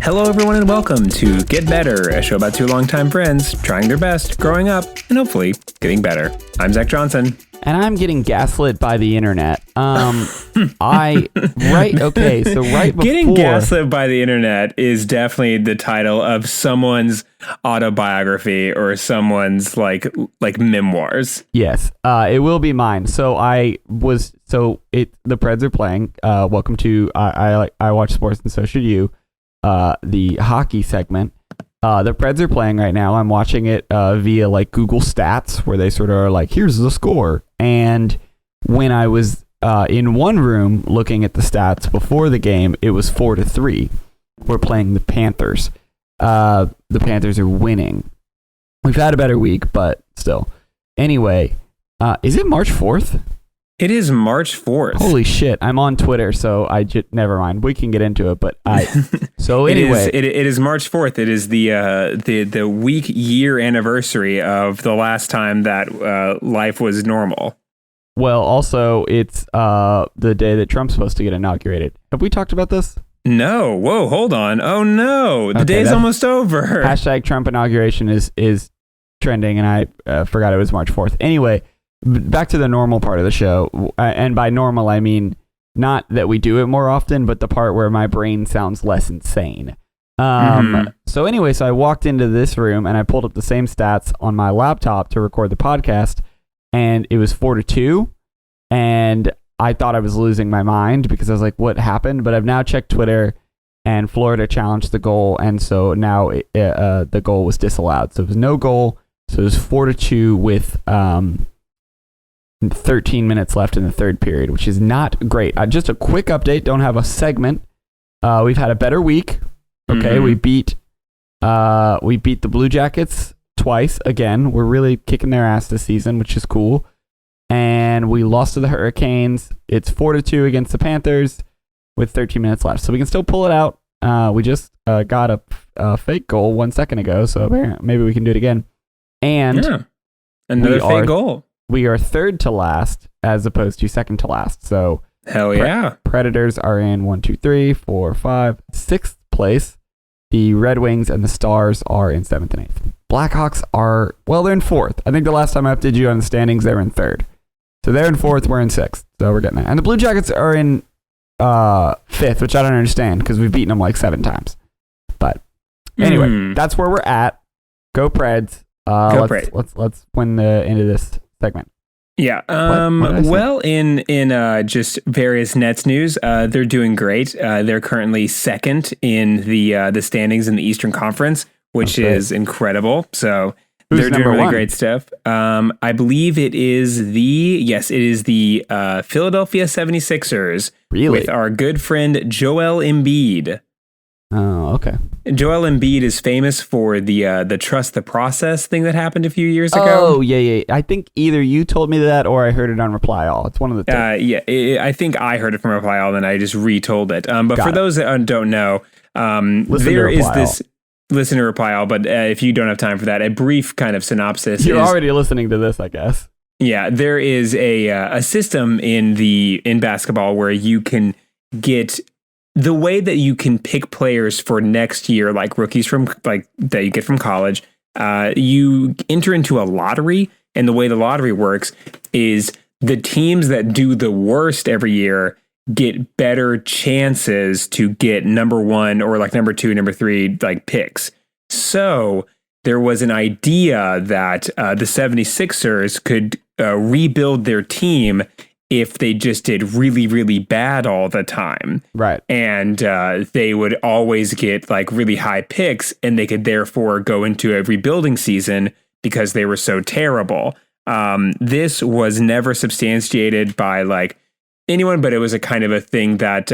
Hello, everyone, and welcome to Get Better, a show about two longtime friends trying their best, growing up, and hopefully getting better. I'm Zach Johnson. And I'm getting gaslit by the internet. Getting gaslit by the internet is definitely the title of someone's autobiography or someone's like memoirs. Yes, it will be mine. The Preds are playing. Welcome to I watch sports and so should you. The hockey segment. The Preds are playing right now. I'm watching it via like Google Stats, where they sort of are like, here's the score. And when I was in one room looking at the stats before the game, it was 4-3. We're playing the Panthers. The Panthers are winning. We've had a better week, but still. Anyway, is it March 4th? It is March 4th. Holy shit. I'm on Twitter, so never mind. We can get into it, but anyway. It is March 4th. It is the week year anniversary of the last time that life was normal. Well, also, it's the day that Trump's supposed to get inaugurated. Have we talked about this? No. Whoa, hold on. Oh, no. The day's almost over. Hashtag Trump inauguration is trending, and I forgot it was March 4th. Anyway, back to the normal part of the show. And by normal, I mean not that we do it more often, but the part where my brain sounds less insane. So anyway, so I walked into this room and I pulled up the same stats on my laptop to record the podcast, and it was 4-2. And I thought I was losing my mind because I was like, what happened? But I've now checked Twitter, and Florida challenged the goal. And so now the goal was disallowed. So it was no goal. So it was 4-2 with 13 minutes left in the third period, which is not great. Just a quick update. Don't have a segment. We've had a better week. Okay, we beat the Blue Jackets twice again. We're really kicking their ass this season, which is cool. And we lost to the Hurricanes. It's 4-2 against the Panthers with 13 minutes left, so we can still pull it out. We just got a fake goal 1 second ago, so maybe we can do it again. And another fake goal. We are third to last as opposed to second to last. So hell yeah. Predators are in 1, 2, 3, 4, 5, 6th place. The Red Wings and the Stars are in 7th and 8th. Blackhawks are, they're in 4th. I think the last time I updated you on the standings, they were in 3rd. So they're in 4th, we're in 6th. So we're getting there. And the Blue Jackets are in 5th, which I don't understand because we've beaten them like 7 times. But anyway, that's where we're at. Go Preds. Let's win the end of this segment. Yeah. Well, in just various Nets news, they're doing great. They're currently second in the standings in the Eastern Conference, which is incredible. So they're doing really great stuff. I believe it is the Philadelphia 76ers with our good friend Joel Embiid. Oh, okay. Joel Embiid is famous for the trust the process thing that happened a few years ago. Oh, yeah. I think either you told me that or I heard it on Reply All. It's one of the two. I think I heard it from Reply All, and I just retold it. But for those that don't know, there is this... Listen to Reply All, but if you don't have time for that, a brief kind of synopsis. You're already listening to this, I guess. Yeah, there is a system in basketball where you can get... The way that you can pick players for next year, like rookies that you get from college, you enter into a lottery, and the way the lottery works is the teams that do the worst every year get better chances to get number 1 or like number 2, number 3 like picks. So there was an idea that the 76ers could rebuild their team if they just did really, really bad all the time. Right. And they would always get like really high picks, and they could therefore go into a rebuilding season because they were so terrible. This was never substantiated by like anyone, but it was a kind of a thing that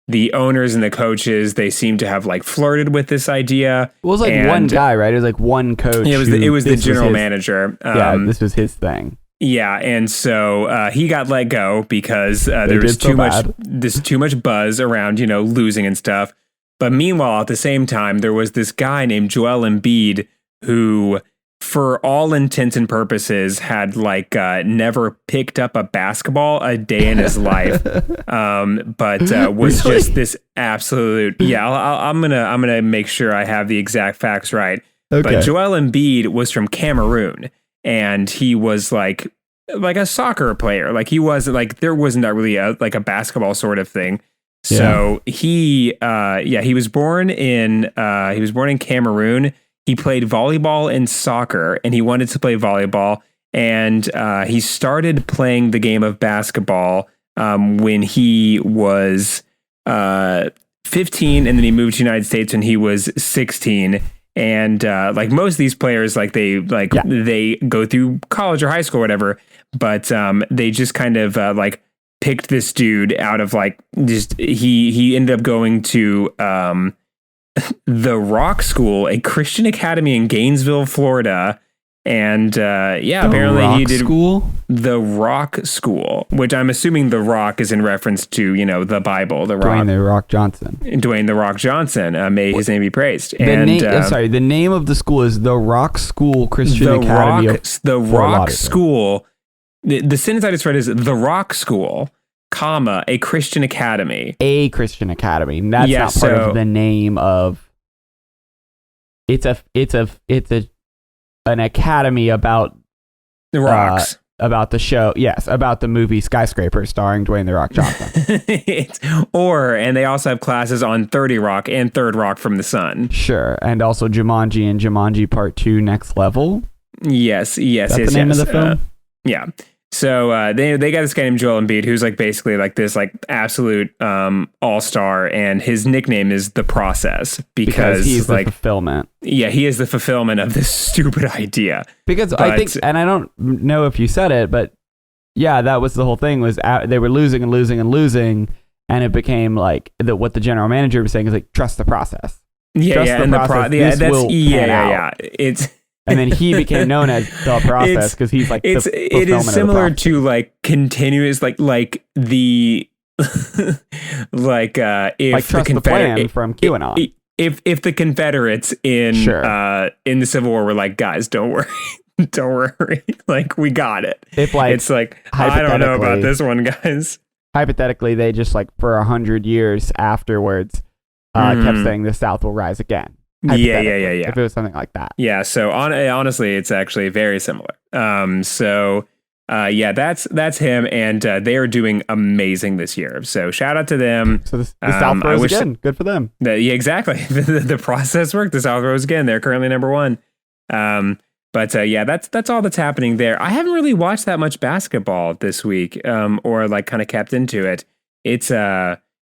the owners and the coaches, they seem to have like flirted with this idea. It was like one guy, right? It was like one coach. Yeah, it was the general manager. This was his thing. Yeah, and so he got let go because there was too much buzz around, losing and stuff. But meanwhile, at the same time, there was this guy named Joel Embiid who for all intents and purposes, had like never picked up a basketball a day in his life, but was Really? just this absolute. Yeah, I'm gonna make sure I have the exact facts right. Okay. But Joel Embiid was from Cameroon, and he was like a soccer player. Like he was like there was not really a basketball sort of thing. So he was born in Cameroon. He played volleyball and soccer, and he wanted to play volleyball. And he started playing the game of basketball when he was 15, and then he moved to the United States when he was 16. And like most of these players, like they go through college or high school or whatever, but they just kind of like picked this dude out of like just he ended up going to the Rock School, a Christian academy in Gainesville, Florida. And apparently he did the Rock School, which I'm assuming the Rock is in reference to, the Bible, the Rock. Dwayne The Rock Johnson. Dwayne The Rock Johnson. May his name be praised. The name of the school is the Rock School Christian Academy. The Rock School. The sentence I just read is the Rock School, comma, a Christian academy. A Christian academy. That's not part of the name of. It's an academy about the rocks. About the show, yes, about the movie Skyscraper starring Dwayne The Rock Johnson. And they also have classes on 30 Rock and Third Rock from the Sun. Sure, and also Jumanji and Jumanji Part 2 Next Level. Yes. That's the name of the film? Yeah. So they got this guy named Joel Embiid, who's like basically like this like absolute all-star, and his nickname is The Process because he's like the fulfillment. Yeah, he is the fulfillment of this stupid idea. Because I think, and I don't know if you said it, but yeah, that was the whole thing. Was they were losing and losing and losing, and it became like what the general manager was saying is like trust the process. Yeah, It's. And then he became known as The Process because he's like it is similar to like continuous like the like if Trust the Plan from QAnon. If the Confederates in the Civil War were like, guys, don't worry, like we got it. If like it's like I don't know about this one, guys. Hypothetically, they just like for 100 years afterwards kept saying the South will rise again. Yeah. If it was something like that. Yeah. So honestly, it's actually very similar. That's him, and they are doing amazing this year. So shout out to them. So the South rose again. Good for them. Exactly. The process worked. The South rose again. They're currently number one. That's all that's happening there. I haven't really watched that much basketball this week, or like kind of kept into it.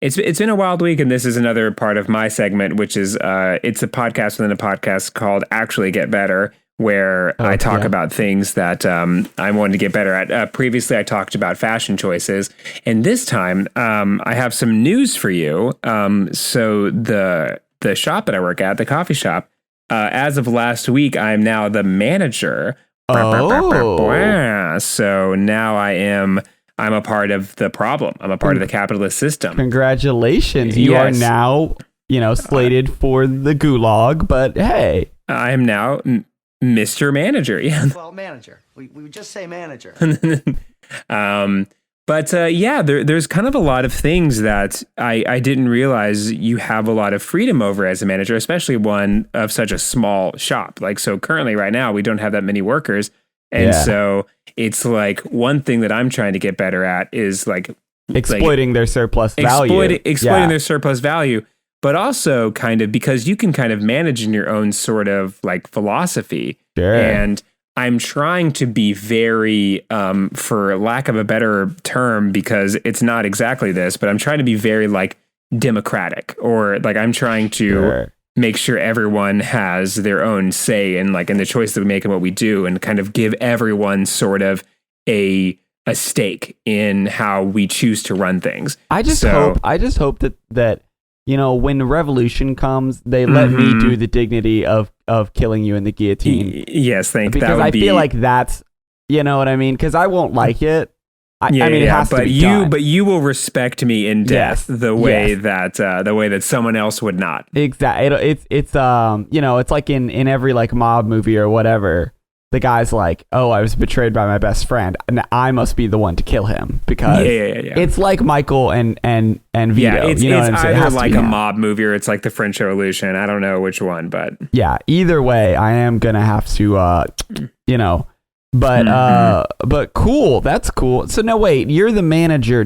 It's been a wild week, and this is another part of my segment, which is it's a podcast within a podcast called Actually Get Better, where I talk about things that I wanted to get better at. Previously, I talked about fashion choices, and this time I have some news for you. So the shop that I work at, the coffee shop, as of last week, I'm now the manager. So now I'm a part of the problem. I'm a part of the capitalist system. Congratulations. You are now, slated for the gulag, but hey. I am now Mr. Manager. Yeah. Well, manager. We would just say manager. There's kind of a lot of things that I didn't realize you have a lot of freedom over as a manager, especially one of such a small shop. Like, so currently right now, we don't have that many workers. And so it's like one thing that I'm trying to get better at is like exploiting their surplus value. Exploiting their surplus value, but also kind of because you can kind of manage in your own sort of like philosophy. Sure. And I'm trying to be very, for lack of a better term, because it's not exactly this, but I'm trying to be very like democratic, or like I'm trying to make sure everyone has their own say in the choice that we make and what we do, and kind of give everyone sort of a stake in how we choose to run things. I just hope that when the revolution comes, they let me do the dignity of killing you in the guillotine. Yes, because I feel like that's, you know what I mean? Because I won't like it. It has to be done. But you will respect me in death the way that someone else would not. Exactly. It's like in every like mob movie or whatever, the guy's like, oh, I was betrayed by my best friend, and I must be the one to kill him because it's like Michael and Vito. Yeah, it's you know what I'm saying? either like a mob movie or it's like the French Revolution. I don't know which one, but yeah, either way, I am gonna have to, but cool. That's cool. So no, wait, you're the manager.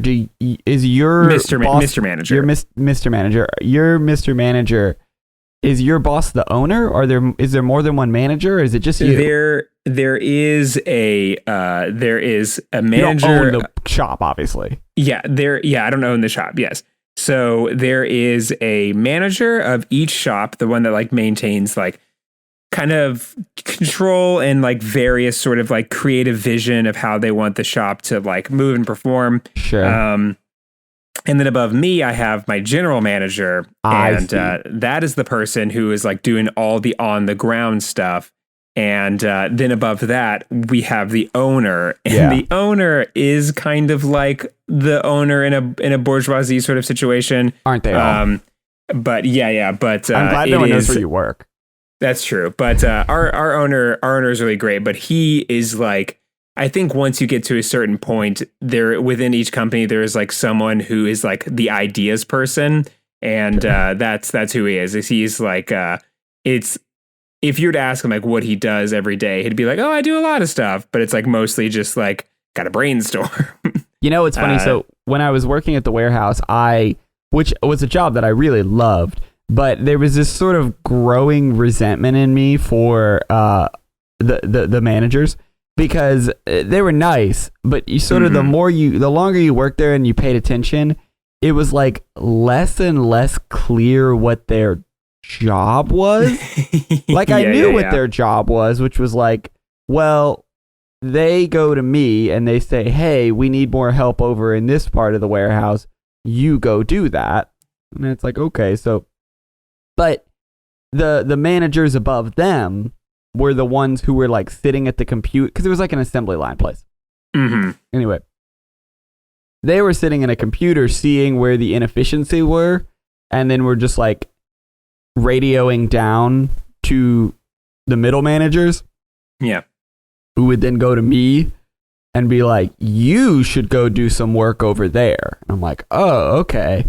Is your Mr. Manager? You're Mr. Manager. Your Mr. Manager. Is your boss the owner? Or is there more than one manager? Or is it just you? There is a manager. You don't own the shop, obviously. Yeah, I don't own the shop. Yes. So there is a manager of each shop, the one that like maintains like kind of control and like various sort of like creative vision of how they want the shop to like move and perform. Sure. And then above me, I have my general manager, and that is the person who is like doing all the on the ground stuff. And then above that, we have the owner, and the owner is kind of like the owner in a bourgeoisie sort of situation, aren't they all? But but I'm glad no one knows where you work. That's true. But our owner is really great. But he is like, I think once you get to a certain point, there within each company, there is like someone who is like the ideas person, and that's who he is. He's like it's. If you were to ask him like what he does every day, he'd be like, "Oh, I do a lot of stuff," but it's like mostly just like got to brainstorm. You know, it's funny. So when I was working at the warehouse, which was a job that I really loved, but there was this sort of growing resentment in me for the managers, because they were nice, but you sort of the longer you worked there and you paid attention, it was like less and less clear what their job was. Like I knew what their job was, which was like, well, they go to me and they say, hey, we need more help over in this part of the warehouse, you go do that. And it's like, okay, so but the managers above them were the ones who were like sitting at the computer, because it was like an assembly line place. Anyway, they were sitting in a computer seeing where the inefficiency were, and then we're just like radioing down to the middle managers, who would then go to me and be like, you should go do some work over there. I'm like, oh, okay.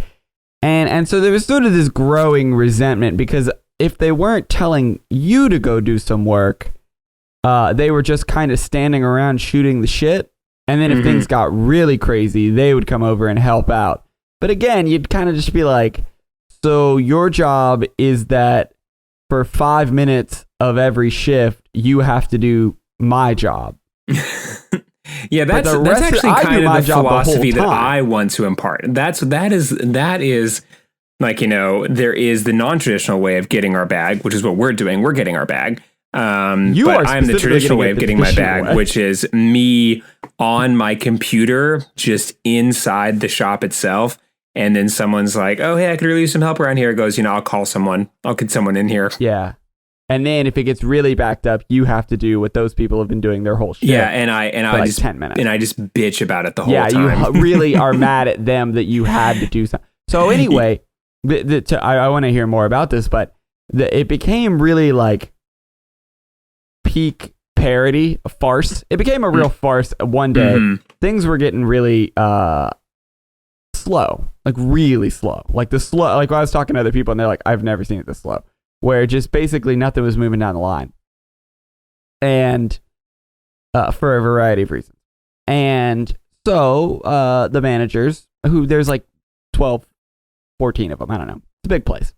And so there was sort of this growing resentment, because if they weren't telling you to go do some work, they were just kind of standing around shooting the shit, and then if things got really crazy, they would come over and help out. But again, you'd kind of just be like, so your job is that for 5 minutes of every shift, you have to do my job. Yeah, that's actually kind of the philosophy that I want to impart. That is like, you know, there is the non-traditional way of getting our bag, which is what we're doing. We're getting our bag. But I'm the traditional way of getting my bag, which is me on my computer, just inside the shop itself. And then someone's like, oh, hey, I could really use some help around here. It goes, you know, I'll call someone. I'll get someone in here. Yeah. And then if it gets really backed up, you have to do what those people have been doing their whole shift. Yeah, and I like just 10 minutes. And I just bitch about it the whole time. Yeah, you really are mad at them that you had to do something. So anyway, I want to hear more about this, but it became really like peak parody, a farce. It became a real farce one day. Things were getting really slow, like really slow. Like I was talking to other people and they're like, I've never seen it this slow. Where just basically nothing was moving down the line. And for a variety of reasons. And so the managers, who there's like 12, 14 of them, I don't know. It's a big place.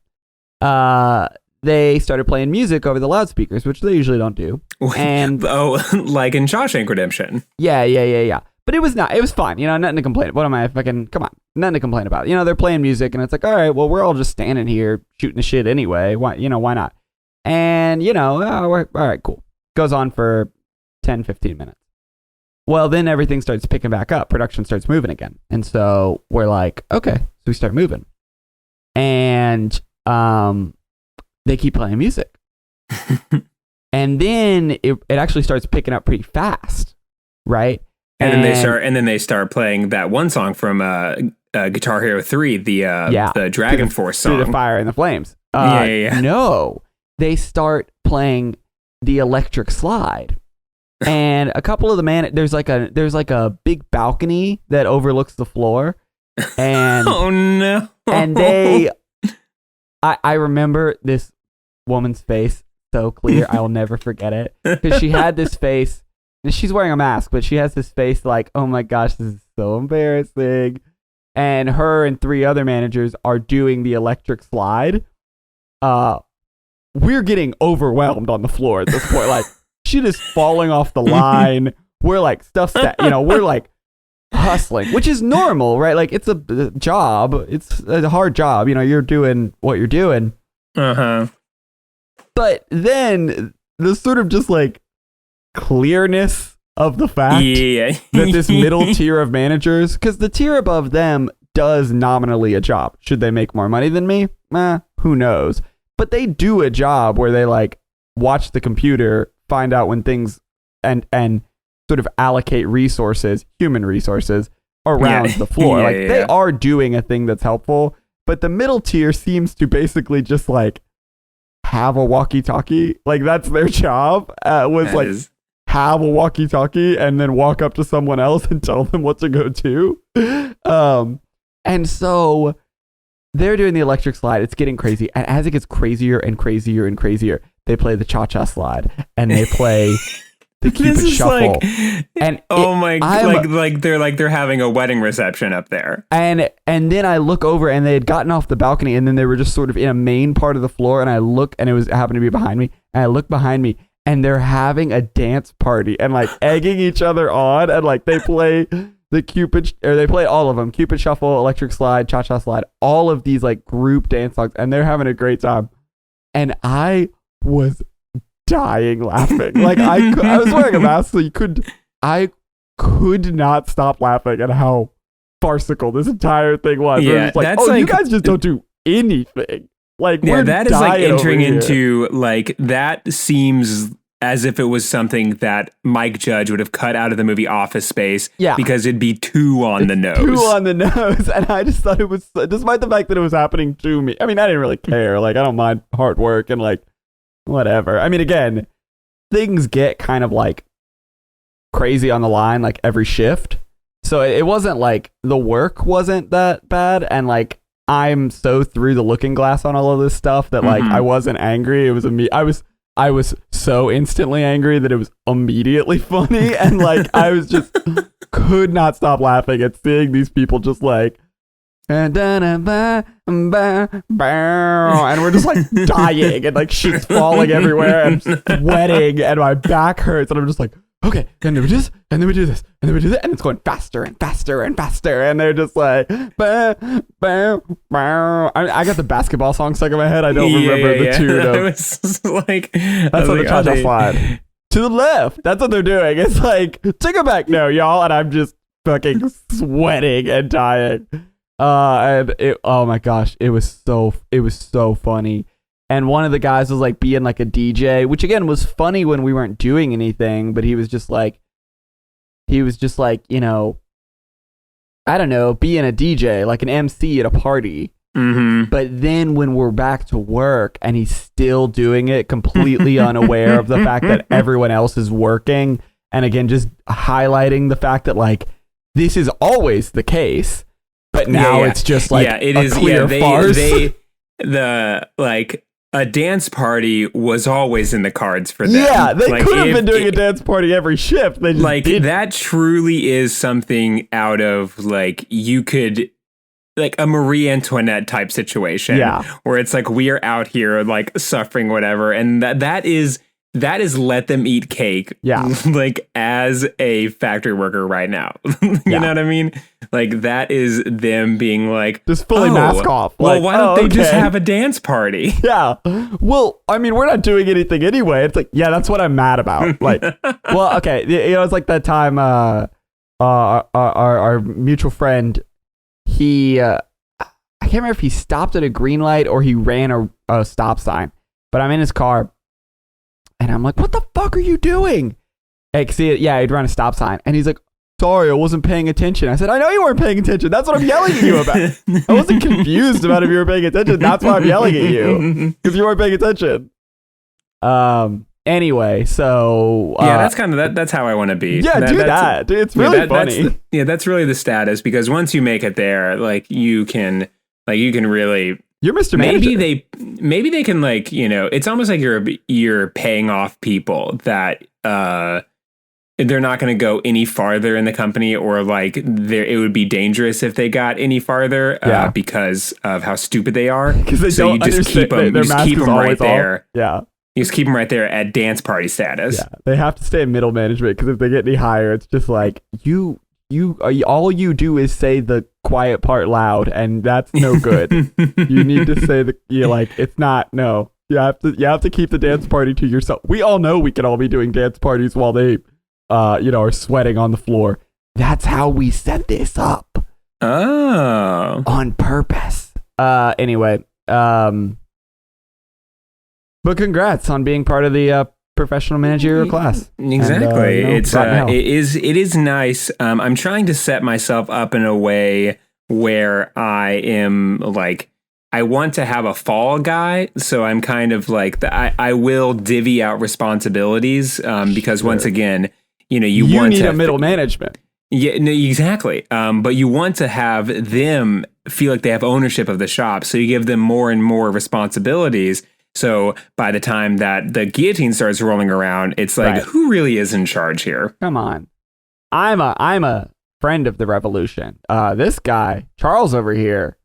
They started playing music over the loudspeakers, which they usually don't do. And like in Shawshank Redemption. Yeah. But it was fine, you know, nothing to complain about. Come on, nothing to complain about. You know, they're playing music and it's like, all right, well, we're all just standing here shooting the shit anyway. Why not? And, you know, all right, cool. Goes on for 10, 15 minutes. Well, then everything starts picking back up. Production starts moving again. And so we're like, okay, so we start moving. And they keep playing music. And then it actually starts picking up pretty fast, right? And then they start playing that one song from Guitar Hero 3, the Dragon Force song. Through the Fire and the Flames. Yeah. No, they start playing the Electric Slide. And a couple of the there's like a big balcony that overlooks the floor. And Oh no. and I remember this woman's face so clear. I'll never forget it. Because she had this face, and she's wearing a mask, but she has this face like, oh my gosh, this is so embarrassing. And her and 3 other managers are doing the electric slide. We're getting overwhelmed on the floor at this point. Like, shit is falling off the line. We're like, we're like hustling, which is normal, right? Like, it's a job. It's a hard job. You're doing what you're doing. Uh-huh. But then the sort of just like clearness of the fact Yeah. that this middle tier of managers, because the tier above them does nominally a job. Should they make more money than me? Who knows? But they do a job where they like watch the computer, find out when things and sort of allocate resources, human resources, around the floor. They are doing a thing that's helpful. But the middle tier seems to basically just like have a walkie-talkie. Like, that's their job. Have a walkie-talkie and then walk up to someone else and tell them what to go to. And so they're doing the electric slide. It's getting crazy. And as it gets crazier and crazier and crazier, they play the cha-cha slide and they play the Cupid shuffle. They're having a wedding reception up there. And then I look over, and they had gotten off the balcony, and then they were just sort of in a main part of the floor, and I look, and it happened to be behind me, and I look behind me, and they're having a dance party and like egging each other on, and like they play they play all of them: Cupid Shuffle, Electric Slide, Cha-Cha Slide, all of these like group dance songs, and they're having a great time. And I was dying laughing. Like, I was wearing a mask, so I could not stop laughing at how farcical this entire thing was. Yeah, it's you guys just don't do anything. Like, yeah, that is like entering here. into like, that seems as if it was something that Mike Judge would have cut out of the movie Office Space. Yeah, because it'd be too on the nose. Too on the nose, and I just thought it was, despite the fact that it was happening to me. I mean, I didn't really care. Like, I don't mind hard work and like whatever. I mean, again, things get kind of like crazy on the line like every shift. So it wasn't like the work wasn't that bad, and like I'm so through the looking glass on all of this stuff that like I wasn't angry. It was I was so instantly angry that it was immediately funny, and like I was just could not stop laughing at seeing these people just like and we're just like dying, and like shit's falling everywhere and sweating, and my back hurts, and I'm just like, okay, and then we do this, and then we do this, and then we do that, and it's going faster and faster and faster, and they're just like, I got the basketball song stuck in my head. I don't remember the tune. It was like, that's on the cha-cha slide. To the left, that's what they're doing. It's like, take it back now, y'all, and I'm just fucking sweating and dying. Oh my gosh, it was so funny. And one of the guys was like being like a DJ, which again was funny when we weren't doing anything, but he was just like, I don't know, being a DJ, like an MC at a party. But then when we're back to work and he's still doing it, completely unaware of the fact that everyone else is working, and again, just highlighting the fact that like this is always the case, but now it's just like a clear farce. A dance party was always in the cards for them. Yeah, they could have been doing a dance party every shift. They just didn't. That truly is something out of like, you could, like a Marie Antoinette type situation. Yeah, where it's like, we are out here like suffering whatever, and that is let them eat cake. Yeah, like as a factory worker right now. You know what I mean? Like, that is them being like, just fully mask off. Well, like, why don't they just have a dance party? Yeah. Well, I mean, we're not doing anything anyway. It's like, yeah, that's what I'm mad about. Like, well, okay, it's like that time our mutual friend, he I can't remember if he stopped at a green light or he ran a stop sign, but I'm in his car and I'm like, what the fuck are you doing? He'd run a stop sign, and he's like, sorry, I wasn't paying attention. I said, I know you weren't paying attention. That's what I'm yelling at you about. I wasn't confused about if you were paying attention. That's why I'm yelling at you, because you weren't paying attention. Anyway, so yeah, that's kind of that's how I want to be. Yeah, do that. It's really funny. That's really the status, because once you make it there, like you can really. You're Mr. Manager. Maybe they can, like, you know, it's almost like you're paying off people that they're not going to go any farther in the company, or like it would be dangerous if they got any farther because of how stupid they are. So you just keep them right there. Yeah. You just keep them right there at dance party status. Yeah, they have to stay in middle management, because if they get any higher, it's just like you all you do is say the quiet part loud, and that's no good. You need to say it's not. No, you have to keep the dance party to yourself. We all know we can all be doing dance parties while they, are sweating on the floor. That's how we set this up. Oh, on purpose. Anyway, but congrats on being part of the professional managerial class. Exactly. And, it is nice. I'm trying to set myself up in a way where I am like, I want to have a fall guy, so I'm kind of like I will divvy out responsibilities because once again, you want need to a middle management. Yeah, no, exactly. But you want to have them feel like they have ownership of the shop, so you give them more and more responsibilities. So by the time that the guillotine starts rolling around, it's like, who really is in charge here? Come on. I'm a friend of the revolution. This guy, Charles over here,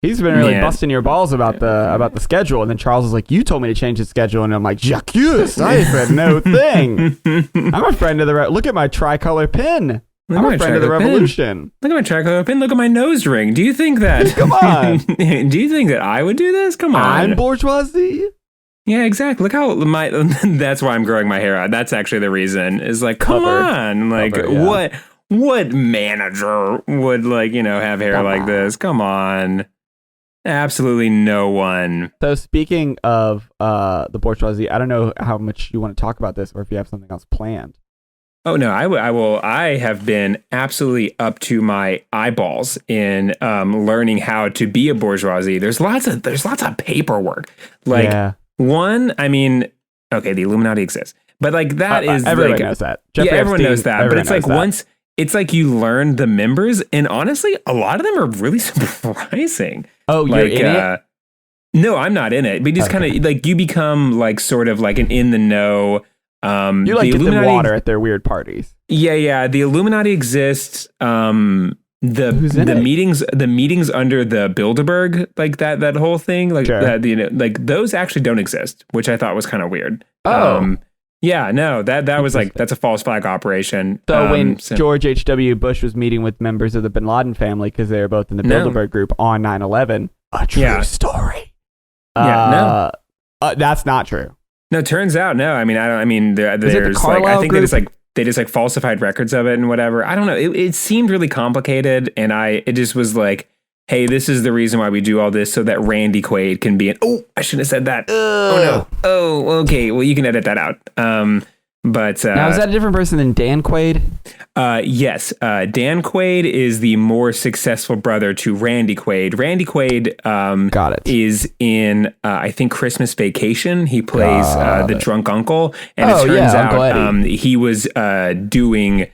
he's been really busting your balls about the schedule. And then Charles is like, you told me to change the schedule. And I'm like, Jacques, I said no thing. I'm a friend of the look at my tricolor pin. I'm a friend of the revolution. Look at my tricolor pin. Look at my nose ring. Do you think that? Come on. Do you think that I would do this? Come on. I'm bourgeoisie. Yeah, exactly. Look how that's why I'm growing my hair out. That's actually the reason. Is like, come on. Like, what manager would have hair like this? Come on. Absolutely no one. So speaking of the bourgeoisie, I don't know how much you want to talk about this, or if you have something else planned. Oh no, I will. I have been absolutely up to my eyeballs in learning how to be a bourgeoisie. There's lots of paperwork. Like one, I mean, okay, the Illuminati exists, but like that is everyone knows that. Jeffrey everyone knows that. But it's like once it's like you learn the members, and honestly, a lot of them are really surprising. Oh, you're in it? No, I'm not in it. But just kind of like you become like sort of like an in the know. You like get them water at their weird parties. Yeah. The Illuminati exists. The meetings under the Bilderberg, like that whole thing, like like those actually don't exist, which I thought was kind of weird. Oh, yeah, no, that was like that's a false flag operation. So when George H.W. Bush was meeting with members of the Bin Laden family because they were both in the Bilderberg group on 9/11, a true story. That's not true. No, turns out no. I mean, there's like I think they just falsified records of it and whatever. I don't know. It seemed really complicated, and it just was like, hey, this is the reason why we do all this so that Randy Quaid can be in. Oh, I shouldn't have said that. Oh no. Oh, okay. Well, you can edit that out. But now is that a different person than Dan Quaid? Yes. Dan Quaid is the more successful brother to Randy Quaid. Randy Quaid is in I think Christmas Vacation. He plays the drunk uncle, and it turns out he was doing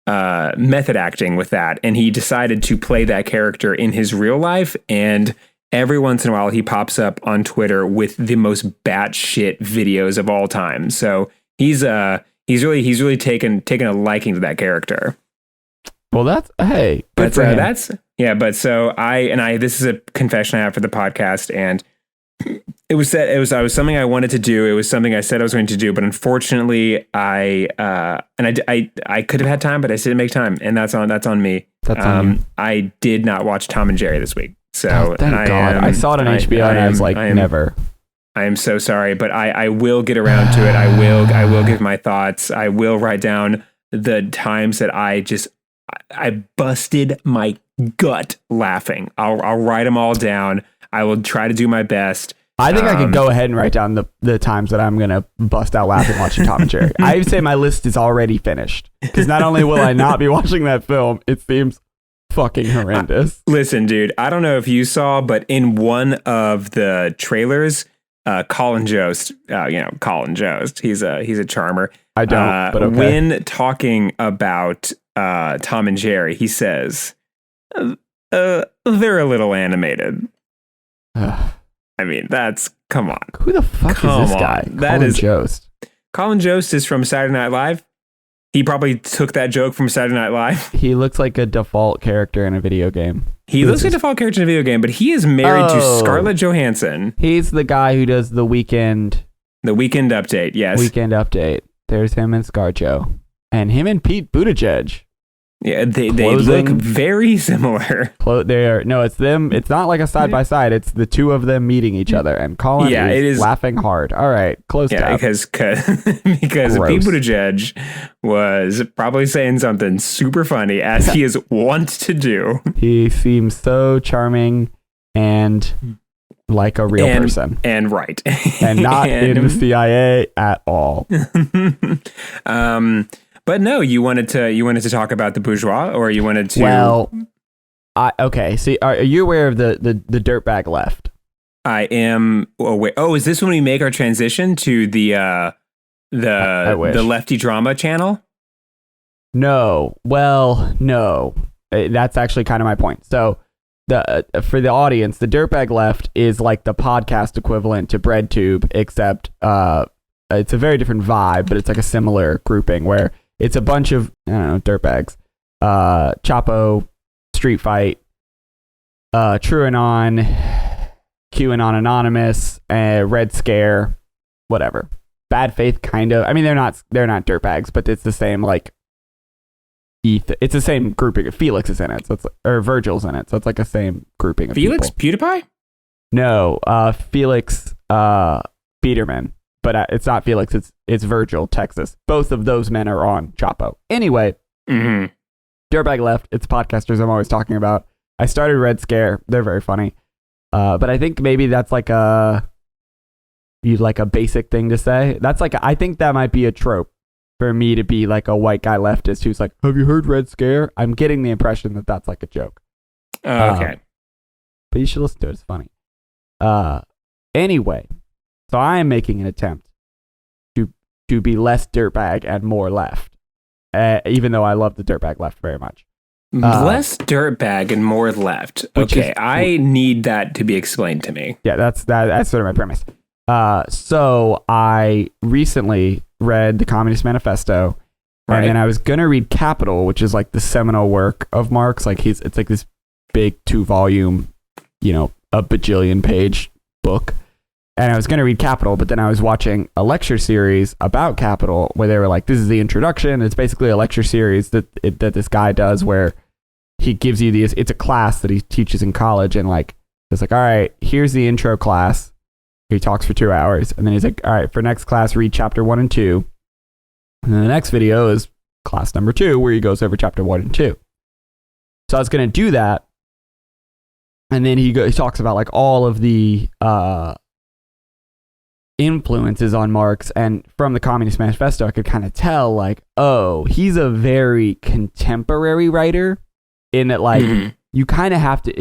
method acting with that, and he decided to play that character in his real life. And every once in a while, he pops up on Twitter with the most batshit videos of all time. So he's really taken a liking to that character. Well, that's good for him. But so I this is a confession I have for the podcast, and it was something I wanted to do. It was something I said I was going to do, but unfortunately I could have had time, but I didn't make time, and that's on me. That's on you. I did not watch Tom and Jerry this week. So thank God. I saw it on HBO and I was like, never. I am so sorry, but I will get around to it. I will give my thoughts. I will write down the times that I busted my gut laughing. I'll write them all down. I will try to do my best. I think I could go ahead and write down the times that I'm going to bust out laughing watching Tom and Jerry. I would say my list is already finished, because not only will I not be watching that film, it seems fucking horrendous. Listen, dude, I don't know if you saw, but in one of the trailers, Colin Jost, Colin Jost, he's a charmer. I don't, but okay. When talking about Tom and Jerry, he says, they're a little animated. I mean, come on. Who the fuck is this guy? Colin Jost. Colin Jost is from Saturday Night Live. He probably took that joke from Saturday Night Live. He looks like a default character in a video game. He looks like a default character in a video game, but he is married to Scarlett Johansson. He's the guy who does the Weekend. The Weekend Update, yes. Weekend Update. There's him and ScarJo. And him and Pete Buttigieg. Yeah, they look very similar. It's them. It's not like a side by side. It's the two of them meeting each other. And Colin is laughing hard. All right, close tab. Because Pete Buttigieg was probably saying something super funny, as he is wont to do. He seems so charming and like a real person. And right. And not in the CIA at all. But no, you wanted to talk about the bourgeois, or you wanted to. Well, okay. See, are you aware of the dirtbag left? I am aware. Oh, is this when we make our transition to the Lefty Drama channel? No. Well, no. That's actually kind of my point. So, for the audience, the dirtbag left is like the podcast equivalent to BreadTube, except it's a very different vibe, but it's like a similar grouping where it's a bunch of, I don't know, dirtbags. Chapo, Street Fight, TrueAnon, QAnon Anonymous, Red Scare, whatever. Bad Faith, kind of. I mean, they're not dirtbags, but it's the same, like, it's the same grouping. Felix is in it, so it's or Virgil's in it, so it's like the same grouping of Felix people. PewDiePie? No, Felix Biederman. But it's not Felix, it's Virgil, Texas. Both of those men are on Chapo. Anyway, Dirtbag left. It's podcasters I'm always talking about. I started Red Scare. They're very funny. But I think maybe that's like a basic thing to say. I think that might be a trope for me to be like a white guy leftist who's like, have you heard Red Scare? I'm getting the impression that that's like a joke. Okay. But you should listen to it. It's funny. Anyway. So I am making an attempt to be less dirtbag and more left, even though I love the dirtbag left very much. Less dirtbag and more left. Okay, I need that to be explained to me. Yeah, that's sort of my premise. So I recently read the Communist Manifesto, and then I was gonna read Capital, which is like the seminal work of Marx. Like it's like this big 2-volume, a bajillion page book. And I was going to read Capital, but then I was watching a lecture series about Capital where they were like, this is the introduction. It's basically a lecture series that this guy does where he gives you it's a class that he teaches in college. And like, it's like, all right, here's the intro class. He talks for 2 hours. And then he's like, all right, for next class, read chapter 1 and 2. And then the next video is class number 2, where he goes over chapter 1 and 2. So I was going to do that. And then he talks about like all of the, influences on Marx, and from the Communist Manifesto I could kind of tell like, oh, he's a very contemporary writer in that like you kind of have to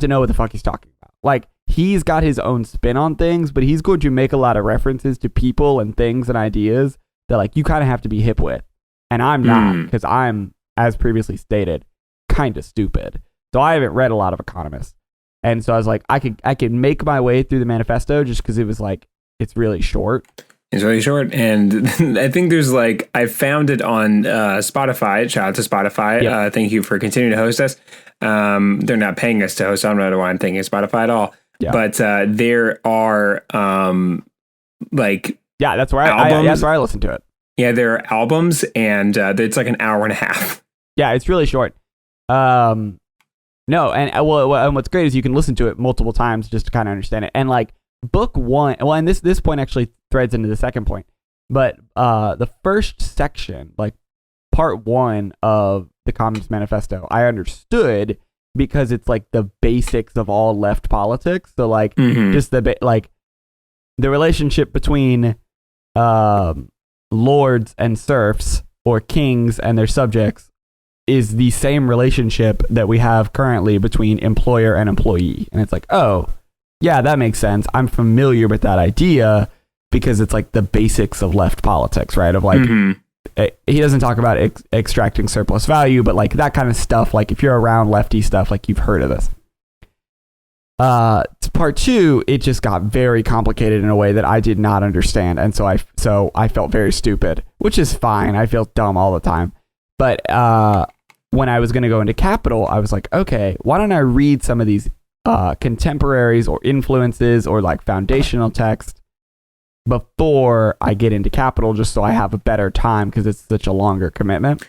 know what the fuck he's talking about. Like he's got his own spin on things, but he's going to make a lot of references to people and things and ideas that like you kind of have to be hip with, and I'm not, because I'm, as previously stated, kind of stupid, so I haven't read a lot of economists. And so I was like, I could make my way through the manifesto just because it was like, it's really short. It's really short. And I think there's like, I found it on Spotify. Shout out to Spotify. Yep. Thank you for continuing to host us. They're not paying us to host. I don't know why I'm thanking Spotify at all. Yeah. But there are like... Yeah, that's where I listen to it. Yeah, there are albums, and it's like an hour and a half. Yeah, it's really short. No, and what's great is you can listen to it multiple times just to kind of understand it. And like book 1, well, and this point actually threads into the second point, but the first section, like part 1 of the Communist Manifesto, I understood because it's like the basics of all left politics. So like just the relationship between lords and serfs, or kings and their subjects, is the same relationship that we have currently between employer and employee. And it's like, oh, Yeah, that makes sense. I'm familiar with that idea because it's like the basics of left politics, right? Of like, he doesn't talk about extracting surplus value, but like that kind of stuff. Like if you're around lefty stuff, like you've heard of this. Part two, it just got very complicated in a way that I did not understand, and so I felt very stupid, which is fine. I feel dumb all the time, but when I was going to go into Capital, I was like, okay, why don't I read some of these contemporaries or influences or like foundational text before I get into Capital, just so I have a better time because it's such a longer commitment.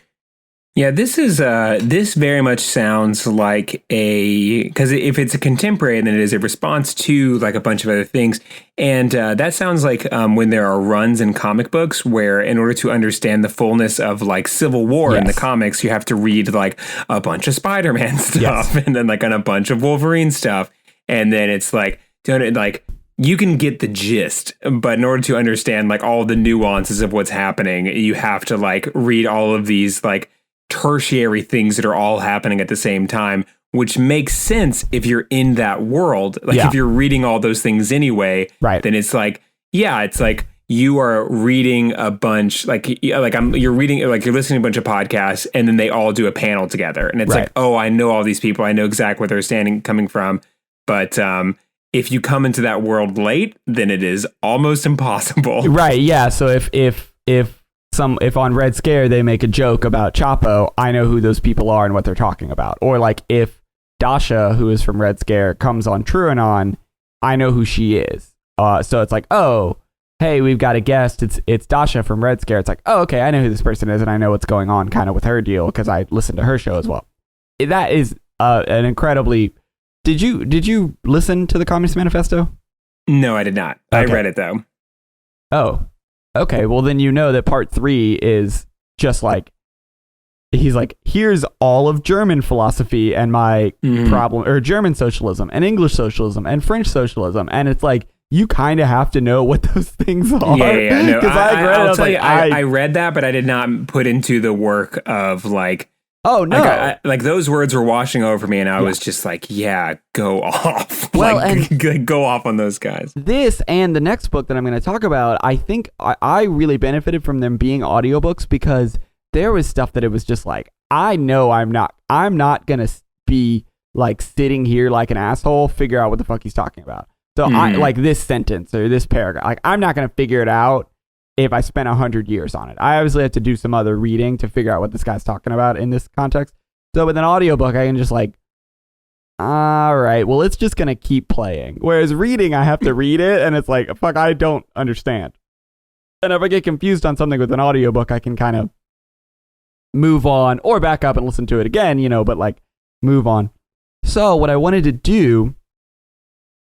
Yeah, this is this very much sounds like because if it's a contemporary, then it is a response to like a bunch of other things, and that sounds like when there are runs in comic books where, in order to understand the fullness of like Civil War in the comics, you have to read like a bunch of Spider-Man stuff and then like on a bunch of Wolverine stuff, and then it's like you can get the gist, but in order to understand like all the nuances of what's happening, you have to like read all of these like tertiary things that are all happening at the same time, which makes sense if you're in that world. Like if you're reading all those things anyway, then it's like, it's like you are reading a bunch, you're listening to a bunch of podcasts, and then they all do a panel together, and it's like, oh, I know all these people, I know exactly where they're coming from, but if you come into that world late, then it is almost impossible. Right? Yeah. So if on Red Scare they make a joke about Chapo, I know who those people are and what they're talking about. Or like if Dasha, who is from Red Scare, comes on TrueAnon, I know who she is. So it's like, oh, hey, we've got a guest. It's Dasha from Red Scare. It's like, oh, okay, I know who this person is and I know what's going on kind of with her deal because I listened to her show as well. That is an incredibly... Did you listen to the Communist Manifesto? No, I did not. Okay. I read it though. Oh. Okay, well then you know that part 3 is just like, he's like, here's all of German philosophy and my problem, or German socialism and English socialism and French socialism, and it's like, you kind of have to know what those things are. Yeah, no, I'll tell you, I read that, but I did not put into the work of like, oh no! Like those words were washing over me, and I was just like, "Yeah, go off." Well, and go off on those guys. This and the next book that I'm going to talk about, I think I really benefited from them being audiobooks because there was stuff that it was just like, I know I'm not going to be like sitting here like an asshole, figure out what the fuck he's talking about. So I like this sentence or this paragraph, like I'm not going to figure it out if I spent 100 years on it. I obviously have to do some other reading to figure out what this guy's talking about in this context. So with an audiobook, I can just like, all right, well, it's just going to keep playing. Whereas reading, I have to read it, and it's like, fuck, I don't understand. And if I get confused on something with an audiobook, I can kind of move on or back up and listen to it again, but like move on. So what I wanted to do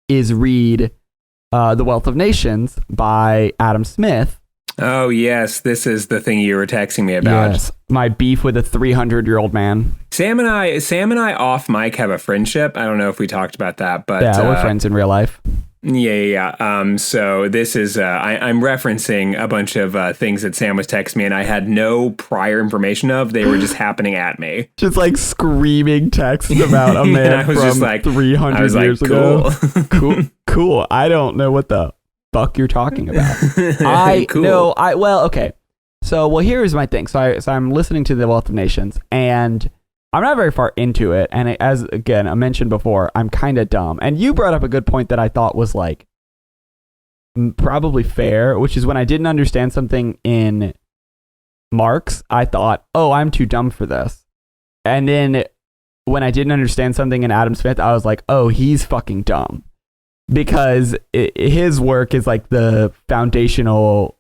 is read The Wealth of Nations by Adam Smith. Oh, yes. This is the thing you were texting me about. Yes. My beef with a 300-year-old man. Sam and I off mic have a friendship. I don't know if we talked about that, but yeah, we're friends in real life. Yeah. So this is, I'm referencing a bunch of things that Sam was texting me and I had no prior information of. They were just happening at me. Just like screaming texts about a man I was from just like, 300 years ago. Cool. I don't know what the fuck you're talking about. Cool. Okay. So, here's my thing. So I'm listening to The Wealth of Nations and I'm not very far into it. And as again, I mentioned before, I'm kind of dumb. And you brought up a good point that I thought was like probably fair, which is when I didn't understand something in Marx, I thought, oh, I'm too dumb for this. And then when I didn't understand something in Adam Smith, I was like, oh, he's fucking dumb. Because his work is like the foundational,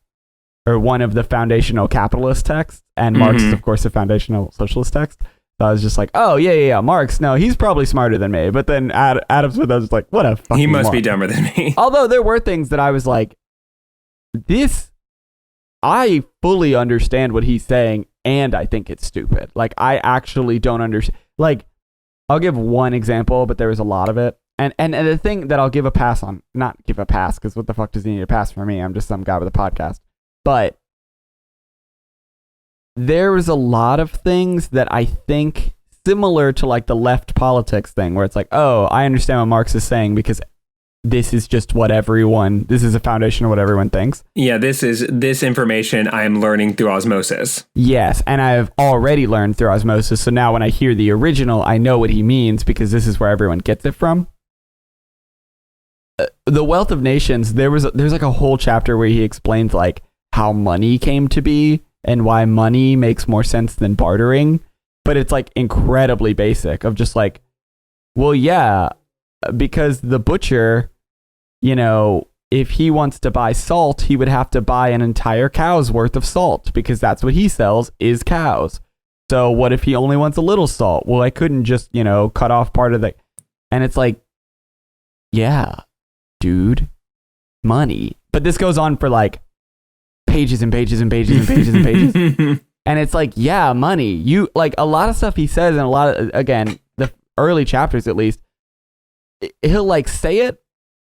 or one of the foundational capitalist texts, and Marx is, of course, a foundational socialist text. So I was just like, oh, yeah, Marx, no, he's probably smarter than me. But then Adam Smith, I was just like, what a fucking He must moron. be dumber than me. Although there were things that I was like, I fully understand what he's saying, and I think it's stupid. Like, I actually don't understand. Like, I'll give one example, but there was a lot of it. And the thing that I'll give a pass on, not give a pass, because what the fuck does he need a pass for me? I'm just some guy with a podcast. But there was a lot of things that I think similar to like the left politics thing, where it's like, oh, I understand what Marx is saying because this is just this is a foundation of what everyone thinks. Yeah, this information I'm learning through osmosis. Yes, and I've already learned through osmosis, so now when I hear the original, I know what he means because this is where everyone gets it from. The Wealth of Nations, there's like a whole chapter where he explains like how money came to be and why money makes more sense than bartering, but it's like incredibly basic of just like, well, yeah, because the butcher, you know, if he wants to buy salt, he would have to buy an entire cow's worth of salt because that's what he sells is cows. So what if he only wants a little salt? Well, I couldn't just, you know, cut off part of the, and it's like, yeah, dude, money. But this goes on for like pages and pages and pages and pages and pages. And it's like, yeah, money. You like a lot of stuff he says, and a lot of, again, the early chapters at least, he'll like say it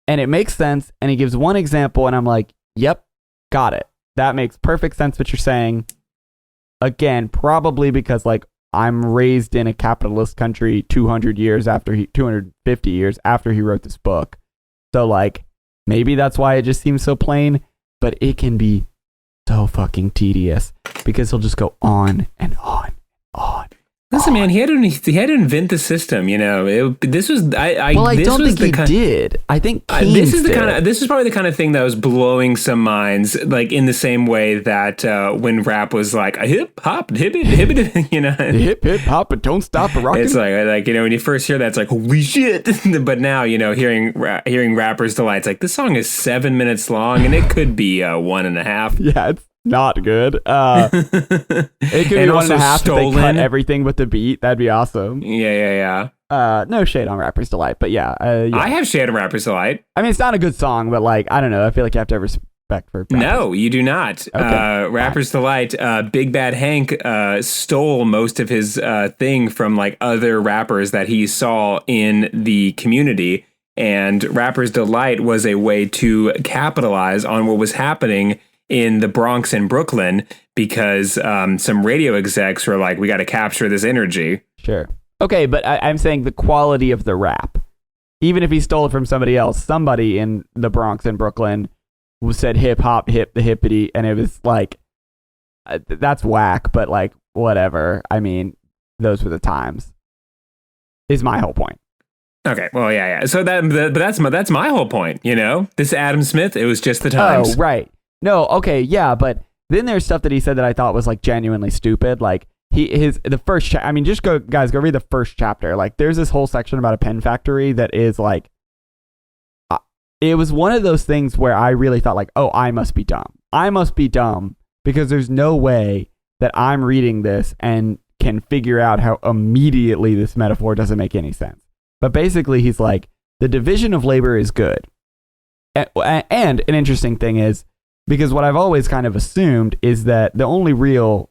and it makes sense. And he gives one example and I'm like, yep, got it. That makes perfect sense what you're saying. Again, probably because like I'm raised in a capitalist country 250 years after he wrote this book. So like maybe that's why it just seems so plain, but it can be so fucking tedious because he'll just go on and on and on. Listen, man, he had to invent the system. You know, this was I this don't think he did. I think Keynes did. This is probably the kind of thing that was blowing some minds, like in the same way that when rap was like a hip hop hip it, you know, hip hop, but don't stop rocking. It's like you know when you first hear that, it's like holy shit. But now you know hearing Rapper's Delight, it's like this song is 7 minutes long and it could be 1.5. Yeah, it's not good. It could be 1.5 if they cut everything with the beat. That'd be awesome. Yeah. No shade on Rapper's Delight, but yeah. I have shade on Rapper's Delight. I mean, it's not a good song, but like, I don't know. I feel like you have to have respect for rappers. No, you do not. Okay. Rapper's Delight, Big Bad Hank stole most of his thing from like other rappers that he saw in the community. And Rapper's Delight was a way to capitalize on what was happening in the Bronx and Brooklyn because some radio execs were like, we got to capture this energy. Sure. Okay, but I'm saying the quality of the rap. Even if he stole it from somebody else, somebody in the Bronx and Brooklyn said hip hop, hip the hippity, and it was like, that's whack, but like, whatever. I mean, those were the times, is my whole point. Okay, well, yeah. So that's my whole point, you know? This Adam Smith, it was just the times. Oh, right. No, okay, yeah, but then there's stuff that he said that I thought was like genuinely stupid. Like the first I mean, just go read the first chapter. Like there's this whole section about a pen factory that is like, it was one of those things where I really thought like, oh, I must be dumb. I must be dumb because there's no way that I'm reading this and can figure out how immediately this metaphor doesn't make any sense. But basically he's like, the division of labor is good. And an interesting thing is, because what I've always kind of assumed is that the only real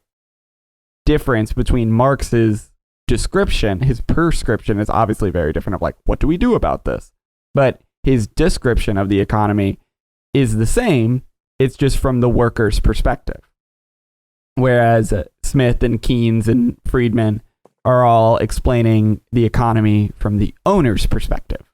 difference between Marx's description, his prescription is obviously very different of like, what do we do about this? But his description of the economy is the same. It's just from the worker's perspective. Whereas Smith and Keynes and Friedman are all explaining the economy from the owner's perspective.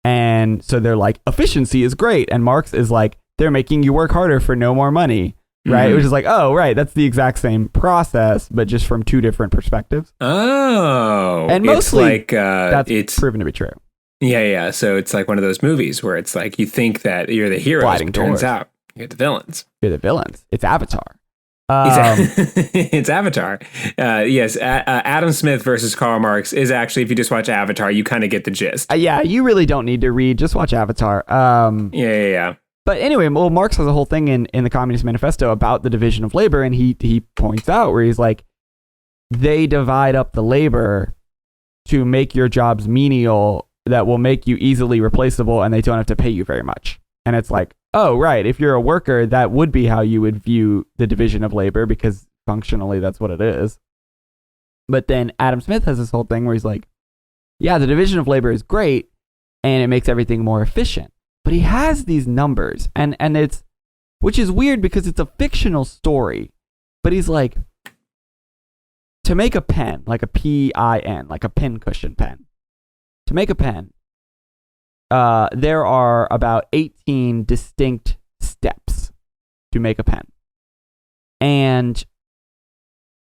And so they're like, efficiency is great. And Marx is like, they're making you work harder for no more money, right? Which is like, oh, right, that's the exact same process, but just from two different perspectives. Oh, and mostly it's like that's proven to be true. Yeah. So it's like one of those movies where it's like you think that you're the heroes, but turns out you're the villains. You're the villains. It's Avatar. It's Avatar. Yes, Adam Smith versus Karl Marx is actually, if you just watch Avatar, you kind of get the gist. Yeah, you really don't need to read. Just watch Avatar. Yeah. But anyway, well, Marx has a whole thing in the Communist Manifesto about the division of labor, and he points out where he's like, they divide up the labor to make your jobs menial that will make you easily replaceable, and they don't have to pay you very much. And it's like, oh, right, if you're a worker, that would be how you would view the division of labor, because functionally that's what it is. But then Adam Smith has this whole thing where he's like, yeah, the division of labor is great, and it makes everything more efficient. But he has these numbers, and it's, which is weird because it's a fictional story. But he's like, to make a pen, like a PIN, like a pincushion pen, to make a pen, there are about 18 distinct steps to make a pen. And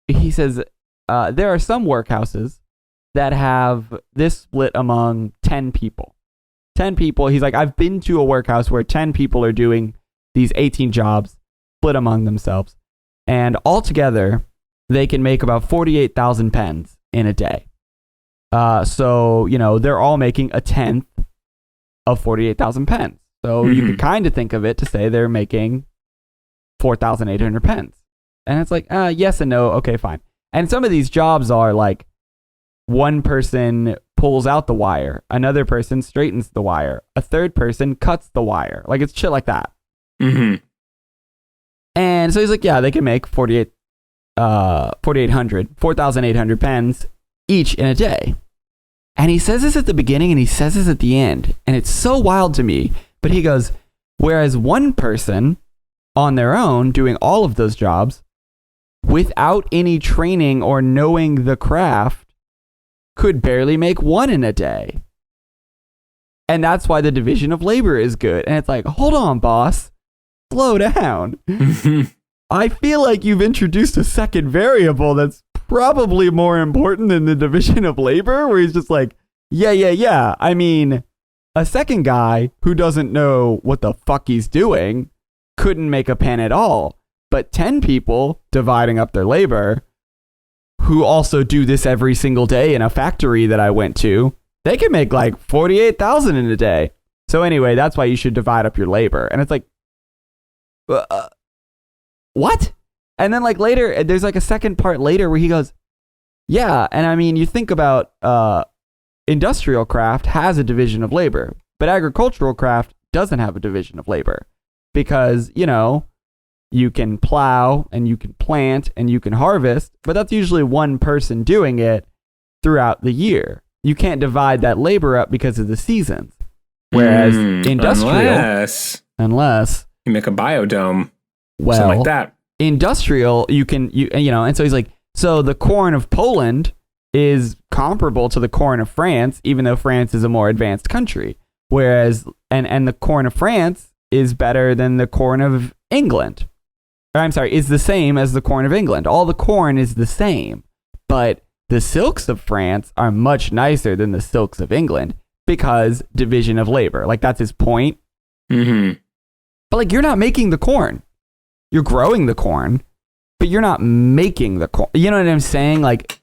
he says there are some workhouses that have this split among 10 people. 10 people, he's like, I've been to a workhouse where 10 people are doing these 18 jobs, split among themselves. And altogether, they can make about 48,000 pens in a day. So, they're all making a tenth of 48,000 pens. So you could kind of think of it to say they're making 4,800 pens. And it's like, yes and no. Okay, fine. And some of these jobs are like one person pulls out the wire, another person straightens the wire, a third person cuts the wire. Like it's shit like that. Mm-hmm. And so he's like, yeah, they can make 4,800 pens each in a day. And he says this at the beginning and he says this at the end. And it's so wild to me. But he goes, whereas one person on their own doing all of those jobs without any training or knowing the craft could barely make one in a day. And that's why the division of labor is good. And it's like, hold on, boss. Slow down. I feel like you've introduced a second variable that's probably more important than the division of labor, where he's just like, yeah. I mean, a second guy who doesn't know what the fuck he's doing couldn't make a pen at all. But 10 people dividing up their labor who also do this every single day in a factory that I went to, they can make like 48,000 in a day. So anyway, that's why you should divide up your labor. And it's like, what? And then like later, there's like a second part later where he goes, yeah. And I mean, you think about industrial craft has a division of labor, but agricultural craft doesn't have a division of labor because, you can plow and you can plant and you can harvest, but that's usually one person doing it throughout the year. You can't divide that labor up because of the seasons. Whereas industrial, unless you make a biodome, well, something like that. Industrial, and so he's like, so the corn of Poland is comparable to the corn of France, even though France is a more advanced country. Whereas, and the corn of France is better than the corn of England. Is the same as the corn of England. All the corn is the same, but the silks of France are much nicer than the silks of England because division of labor. Like that's his point. Mm-hmm. But like, you're not making the corn. You're growing the corn, but you're not making the corn. You know what I'm saying? Like,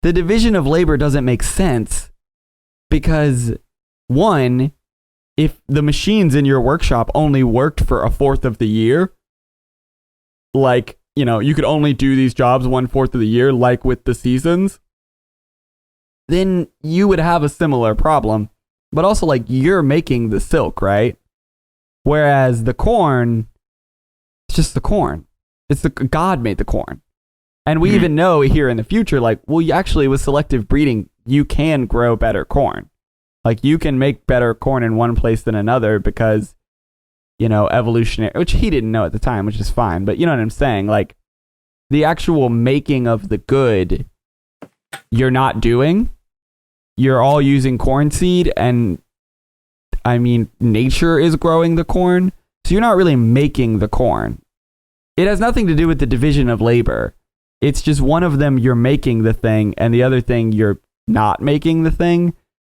the division of labor doesn't make sense because, one, if the machines in your workshop only worked for a fourth of the year, like, you could only do these jobs 1/4 of the year, like with the seasons, then you would have a similar problem. But also, like, you're making the silk, right? Whereas the corn, it's just the corn. God made the corn. And we even know here in the future, like, well, actually with selective breeding, you can grow better corn. Like you can make better corn in one place than another because, evolutionary, which he didn't know at the time, which is fine. But you know what I'm saying? Like the actual making of the good, you're not doing. You're all using corn seed and nature is growing the corn. So you're not really making the corn. It has nothing to do with the division of labor. It's just one of them you're making the thing and the other thing you're not making the thing.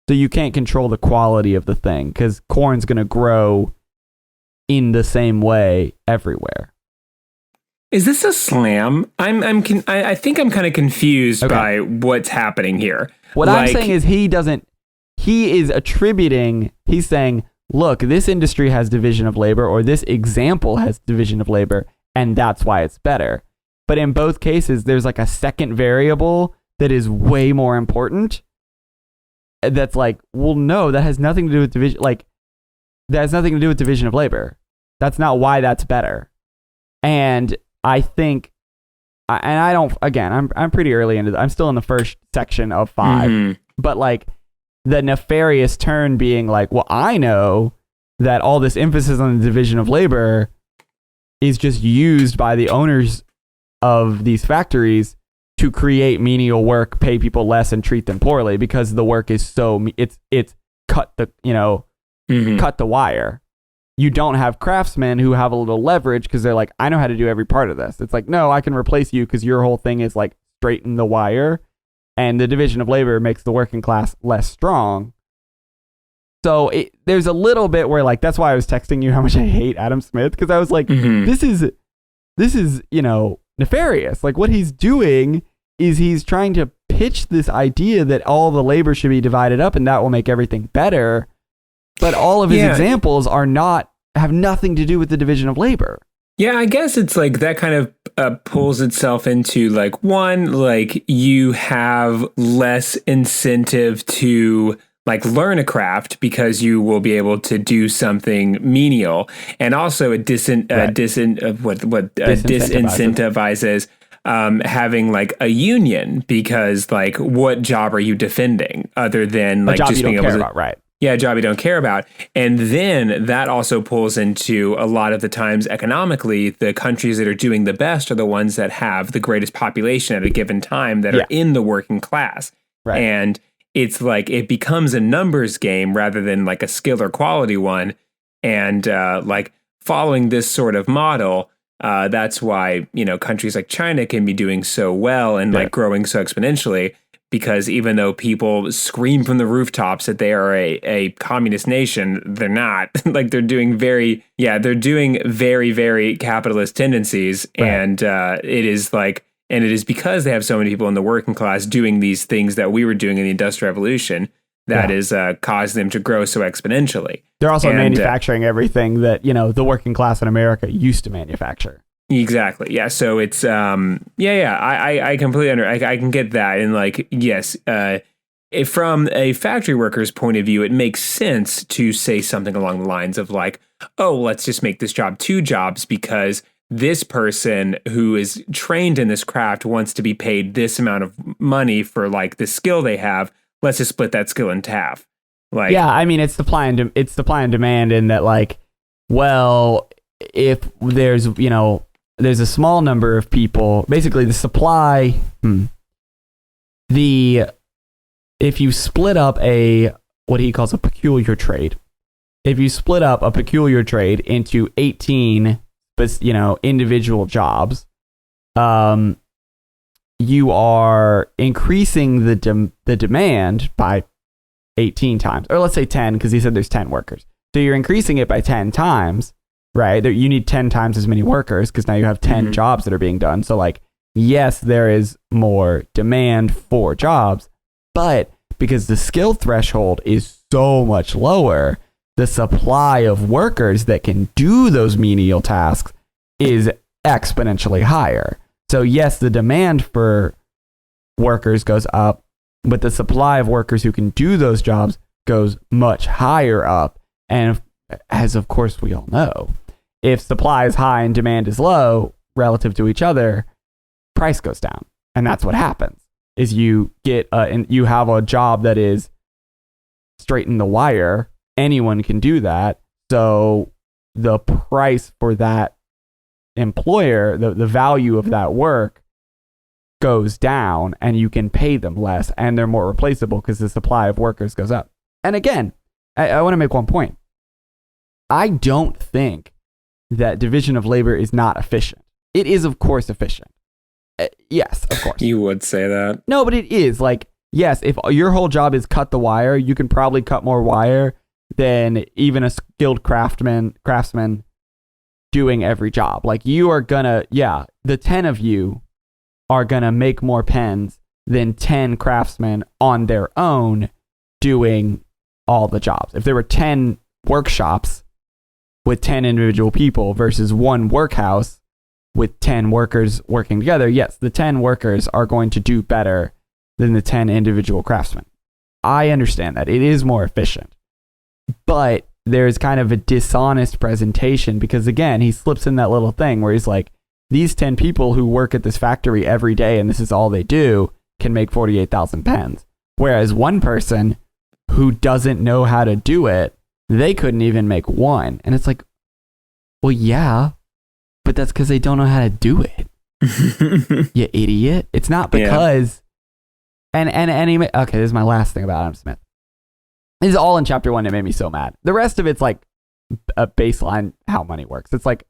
So you can't control the quality of the thing because corn's going to grow in the same way everywhere. Is this a slam? I think I'm kind of confused by what's happening here. What I'm saying is he's saying, look, this industry has division of labor or this example has division of labor and that's why it's better. But in both cases, there's like a second variable that is way more important. That's like, well, no, that has nothing to do with division. Like, that has nothing to do with division of labor. That's not why that's better. And I think, I'm pretty early into I'm still in the first section of 5, but like the nefarious turn being like, well, I know that all this emphasis on the division of labor is just used by the owners of these factories to create menial work, pay people less and treat them poorly because the work is so, it's cut the, cut the wire. You don't have craftsmen who have a little leverage because they're like, I know how to do every part of this. It's like, no, I can replace you because your whole thing is like straighten the wire. And the division of labor makes the working class less strong. So there's a little bit where like, that's why I was texting you how much I hate Adam Smith. Because I was like, this is, you know, nefarious. Like what he's doing is he's trying to pitch this idea that all the labor should be divided up and that will make everything better. But all of his examples have nothing to do with the division of labor. Yeah, I guess it's like that kind of pulls itself into like one, like you have less incentive to like learn a craft because you will be able to do something menial, and also it disincentivizes having like a union because like what job are you defending other than like just being able to right. Yeah, a job you don't care about. And then that also pulls into a lot of the times economically, the countries that are doing the best are the ones that have the greatest population at a given time that are in the working class. Right. And it's like it becomes a numbers game rather than like a skill or quality one. And like following this sort of model, that's why, you know, countries like China can be doing so well and like growing so exponentially. Because even though people scream from the rooftops that they are a communist nation, they're not. Like they're doing very, very capitalist tendencies. Right. And it is because they have so many people in the working class doing these things that we were doing in the Industrial Revolution that is caused them to grow so exponentially. They're also manufacturing everything that, you know, the working class in America used to manufacture. Exactly. Yeah. So it's I completely I can get that. And like, yes, from a factory worker's point of view, it makes sense to say something along the lines of like, oh, let's just make this job 2 jobs because this person who is trained in this craft wants to be paid this amount of money for like the skill they have. Let's just split that skill into half. Like, yeah, I mean, it's supply and demand in that like, well, if there's, you know, there's a small number of people, basically the supply, if you split up what he calls a peculiar trade, if you split up a peculiar trade into 18, you know, individual jobs, you are increasing the demand by 18 times, or let's say 10, because he said there's 10 workers. So you're increasing it by 10 times. Right. You need 10 times as many workers because now you have 10 jobs that are being done. So like, yes, there is more demand for jobs, but because the skill threshold is so much lower, the supply of workers that can do those menial tasks is exponentially higher. So yes, the demand for workers goes up, but the supply of workers who can do those jobs goes much higher up. And as of course we all know, if supply is high and demand is low relative to each other, price goes down. And that's what happens is you get and you have a job that is straighten the wire. Anyone can do that. So the price for that employer, the value of that work goes down and you can pay them less and they're more replaceable because the supply of workers goes up. And again, I want to make one point. I don't think that division of labor is not efficient. It is, of course, efficient. Yes, of course. You would say that. No, but it is. Like, yes, if your whole job is cut the wire, you can probably cut more wire than even a skilled craftsman doing every job. Like, you are gonna, the 10 of you are gonna make more pens than 10 craftsmen on their own doing all the jobs. If there were 10 workshops with 10 individual people versus one workhouse with 10 workers working together, yes, the 10 workers are going to do better than the 10 individual craftsmen. I understand that. It is more efficient. But there's kind of a dishonest presentation because, again, he slips in that little thing where he's like, these 10 people who work at this factory every day and this is all they do can make 48,000 pens. Whereas one person who doesn't know how to do it, they couldn't even make one. And it's like, well, yeah, but that's because they don't know how to do it. You idiot. It's not because... Yeah. And he okay, this is my last thing about Adam Smith. This is all in chapter 1. It made me so mad. The rest of it's like a baseline how money works. It's like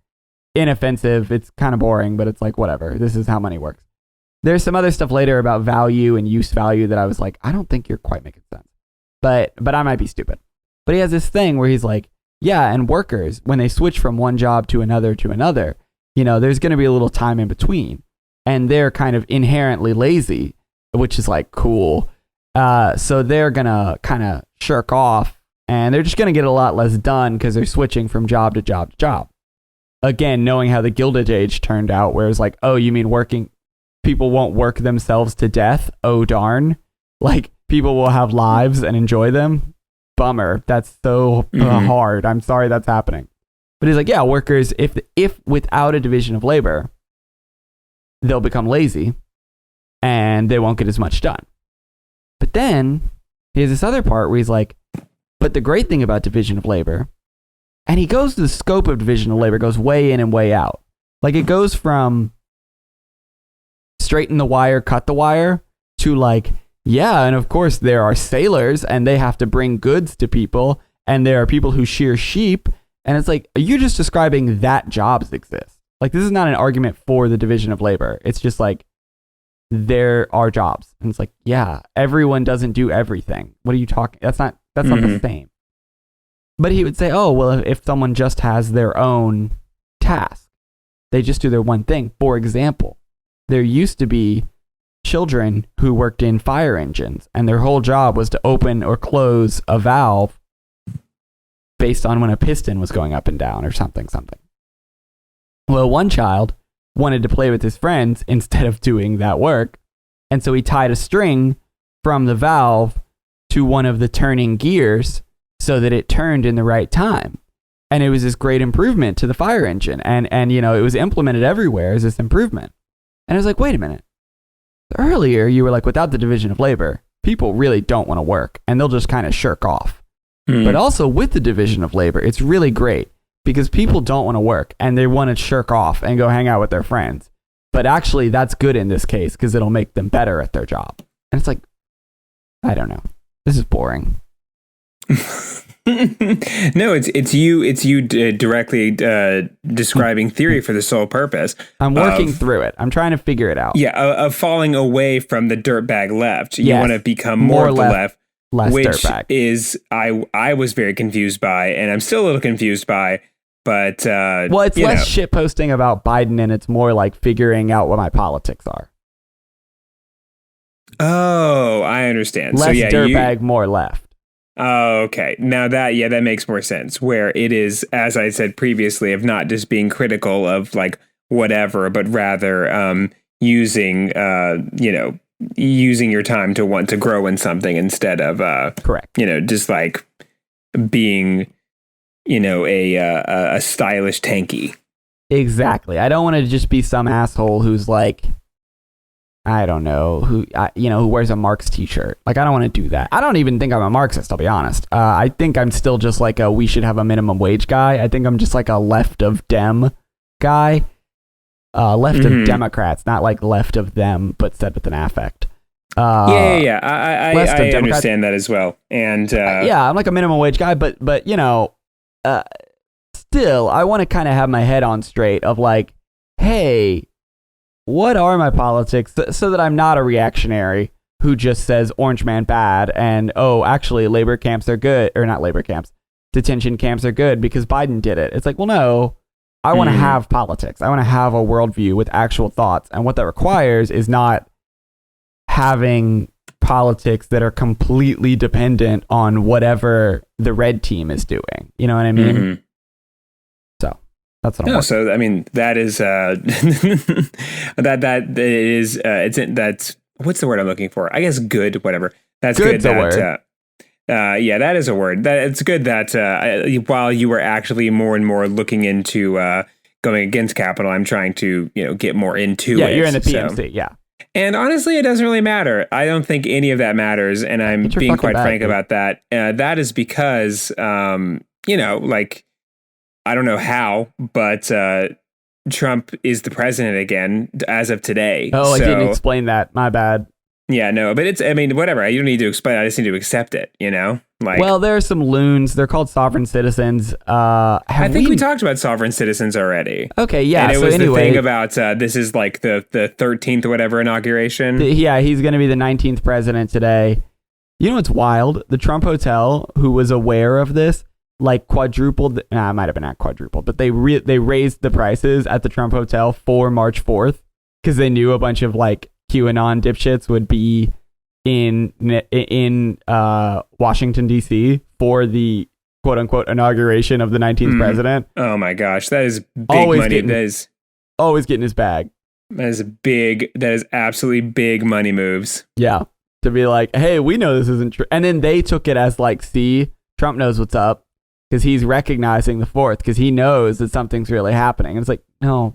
inoffensive. It's kind of boring, but it's like, whatever. This is how money works. There's some other stuff later about value and use value that I was like, I don't think you're quite making sense. But I might be stupid. But he has this thing where he's like, yeah, and workers, when they switch from one job to another, there's going to be a little time in between. And they're kind of inherently lazy, which is like cool. So they're going to kind of shirk off, and they're just going to get a lot less done because they're switching from job to job to job. Again, knowing how the Gilded Age turned out, where it's like, oh, you mean people won't work themselves to death? Oh, darn. Like, people will have lives and enjoy them? Bummer. That's so hard. I'm sorry that's happening. But he's like, yeah, workers, if without a division of labor, they'll become lazy and they won't get as much done. But then he has this other part where he's like, but the great thing about division of labor, and he goes to the scope of division of labor, goes way in and way out. Like, it goes from straighten the wire, cut the wire, to like, yeah, and of course there are sailors and they have to bring goods to people, and there are people who shear sheep, and it's like, you're just describing that jobs exist. Like, this is not an argument for the division of labor. It's just like, there are jobs. And it's like, yeah, everyone doesn't do everything. What are you talking? That's not the same. But he would say, oh, well, if someone just has their own task, they just do their one thing. For example, there used to be children who worked in fire engines, and their whole job was to open or close a valve based on when a piston was going up and down or something. Well, one child wanted to play with his friends instead of doing that work, and so he tied a string from the valve to one of the turning gears so that it turned in the right time. And it was this great improvement to the fire engine, and it was implemented everywhere as this improvement. And I was like, wait a minute. Earlier, you were like, without the division of labor, people really don't want to work, and they'll just kind of shirk off. But also with the division of labor, it's really great because people don't want to work, and they want to shirk off and go hang out with their friends. But actually, that's good in this case because it'll make them better at their job. And it's like, I don't know. This is boring. No, it's you directly describing theory for the sole purpose. I'm working through it. I'm trying to figure it out. Yeah, of falling away from the dirtbag left. You want to become more of the left, less which dirtbag. Is I was very confused by, and I'm still a little confused by. But well, it's less shit posting about Biden, and it's more like figuring out what my politics are. Oh, I understand. Less dirtbag, more left. Oh, okay. Now that makes more sense. Where it is, as I said previously, of not just being critical of like whatever, but rather using your time to want to grow in something instead of correct. Just like being a stylish tanky. Exactly. I don't want to just be some asshole who's like, I don't know, who wears a Marx t-shirt. Like, I don't want to do that. I don't even think I'm a Marxist, I'll be honest. I think I'm still just like we should have a minimum wage guy. I think I'm just like a left of dem guy. Left of Democrats, not like left of them, but said with an affect. I understand that as well. And I'm like a minimum wage guy, but still, I want to kind of have my head on straight of like, hey, what are my politics, so that I'm not a reactionary who just says Orange Man bad and, oh, actually labor camps are good, or not labor camps, detention camps are good because Biden did it. It's like, well, no, I want to have politics. I want to have a worldview with actual thoughts. And what that requires is not having politics that are completely dependent on whatever the red team is doing. You know what I mean? Mm-hmm. So that's what I'm working. So I mean, that is that's what's the word I'm looking for? I guess good, whatever. That's Good's good. A word. That is a word. That it's good that while you were actually more and more looking into going against capital, I'm trying to get more into it. Yeah, you're in the PMC. Yeah. And honestly, it doesn't really matter. I don't think any of that matters, and I'm being quite frank about that. That is because, like, I don't know how, but Trump is the president again as of today. Oh, so, I didn't explain that. My bad. Yeah, no, but whatever. You don't need to explain it. I just need to accept it, Well, there are some loons. They're called sovereign citizens. I think we talked about sovereign citizens already. Okay, yeah. And it so was anyway, the thing about this is like the 13th or whatever inauguration. Yeah, he's going to be the 19th president today. You know what's wild? The Trump Hotel, who was aware of this, like quadrupled. It might have been not quadrupled, but they raised the prices at the Trump Hotel for March 4th because they knew a bunch of like QAnon dipshits would be in Washington D.C. for the quote unquote inauguration of the 19th president. Oh my gosh, that is big money. That is always getting his bag. That is big. That is absolutely big money moves. Yeah, to be like, hey, we know this isn't true, and then they took it as like, see, Trump knows what's up because he's recognizing the 4th because he knows that something's really happening. And it's like, no,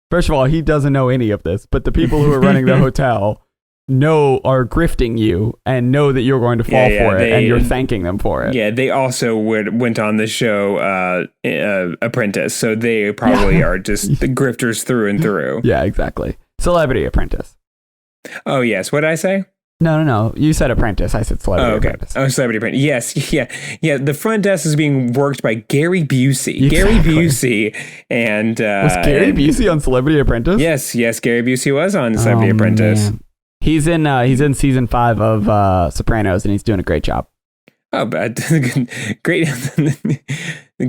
first of all, he doesn't know any of this, but the people who are running the hotel are grifting you and know that you're going to fall for it, and you're thanking them for it. Yeah, they also went on the show Apprentice, so they probably are just the grifters through and through. Yeah, exactly. Celebrity Apprentice. Oh, yes. What did I say? No. You said Apprentice. I said Celebrity Apprentice. Oh, Celebrity Apprentice. Yes, yeah. The front desk is being worked by Gary Busey. Exactly. Gary Busey and was Gary Busey on Celebrity Apprentice? Yes. Gary Busey was on Celebrity Apprentice. Man. He's in season 5 of Sopranos, and he's doing a great job. Oh, but great,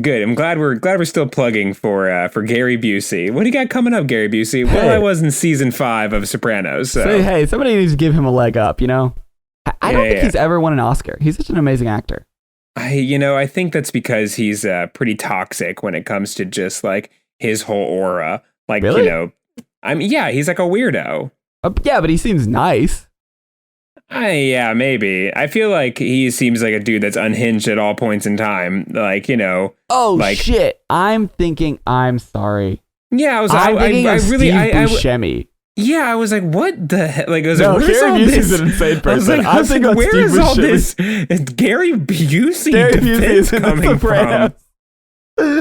good. I'm glad we're still plugging for Gary Busey. What do you got coming up, Gary Busey? Well, Hey. I was in season 5 of Sopranos. So. Hey, somebody needs to give him a leg up. You know, I don't think he's ever won an Oscar. He's such an amazing actor. I think that's because he's pretty toxic when it comes to just like his whole aura. Like, Really? He's like a weirdo. Yeah, but he seems nice. Yeah, maybe. I feel like he seems like a dude that's unhinged at all points in time. Like, Oh, like, shit. I'm sorry. Yeah, I'm thinking of Steve Buscemi. Yeah, I was like, what the heck? Like, I was No, like, where's Gary all Busey's this? an insane person. I was like, I'm thinking of where Steve is all this Buscemi. Gary Busey Gary Busey defense is in coming The Sopranos. from?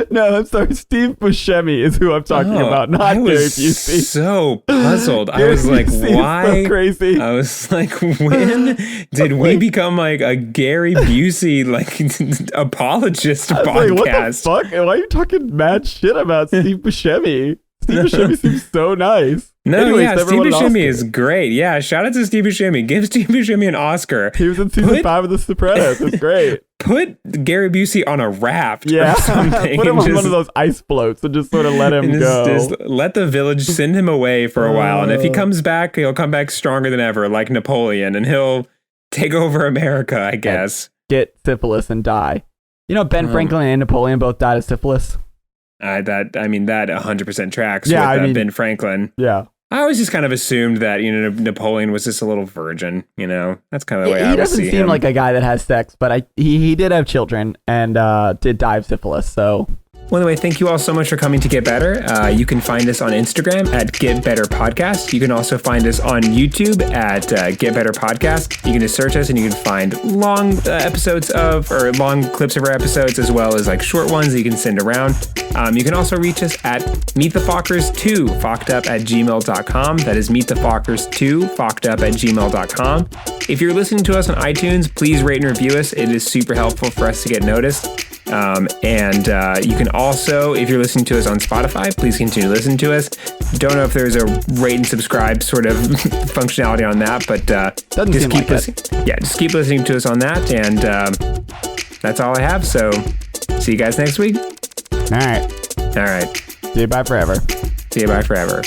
No, I'm sorry. Steve Buscemi is who I'm talking about, not Gary Busey. So puzzled. I Gary was like, Busey is why? so crazy. I was like, when did we become like a Gary Busey apologist I was podcast? like, what the fuck? Why are you talking mad shit about Steve Buscemi? Steve Buscemi seems so nice. No, Anyways, Steve Buscemi is great. Yeah, shout out to Steve Buscemi. Give Steve Buscemi an Oscar. He was in season 5 of The Sopranos. It's great. Put Gary Busey on a raft Yeah, or something. put him on one of those ice floats and just sort of let him go. Just let the village send him away for a while. And if he comes back, he'll come back stronger than ever, like Napoleon, and he'll take over America, I guess. Get syphilis and die. You know, Ben Franklin and Napoleon both died of syphilis. That 100% tracks with Ben Franklin. Yeah. I always just kind of assumed that, Napoleon was just a little virgin, That's kind of the way I He would doesn't see seem him. like a guy that has sex, but he did have children and did die of syphilis, so... Well, anyway, thank you all so much for coming to Get Better. You can find us on Instagram at Get Better Podcast. You can also find us on YouTube at Get Better Podcast. You can just search us and you can find long long clips of our episodes, as well as like short ones that you can send around. You can also reach us at meetthefockers2 fockedup@gmail.com. That is meetthefockers2 fockedup@gmail.com. If you're listening to us on iTunes, please rate and review us. It is super helpful for us to get noticed. You can also, if you're listening to us on Spotify, please continue to listen to us. Don't know if there's a rate and subscribe sort of functionality on that, but just keep listening. Yeah, just keep listening to us on that, and that's all I have. So, see you guys next week. All right. All right. See you bye forever. See you bye forever.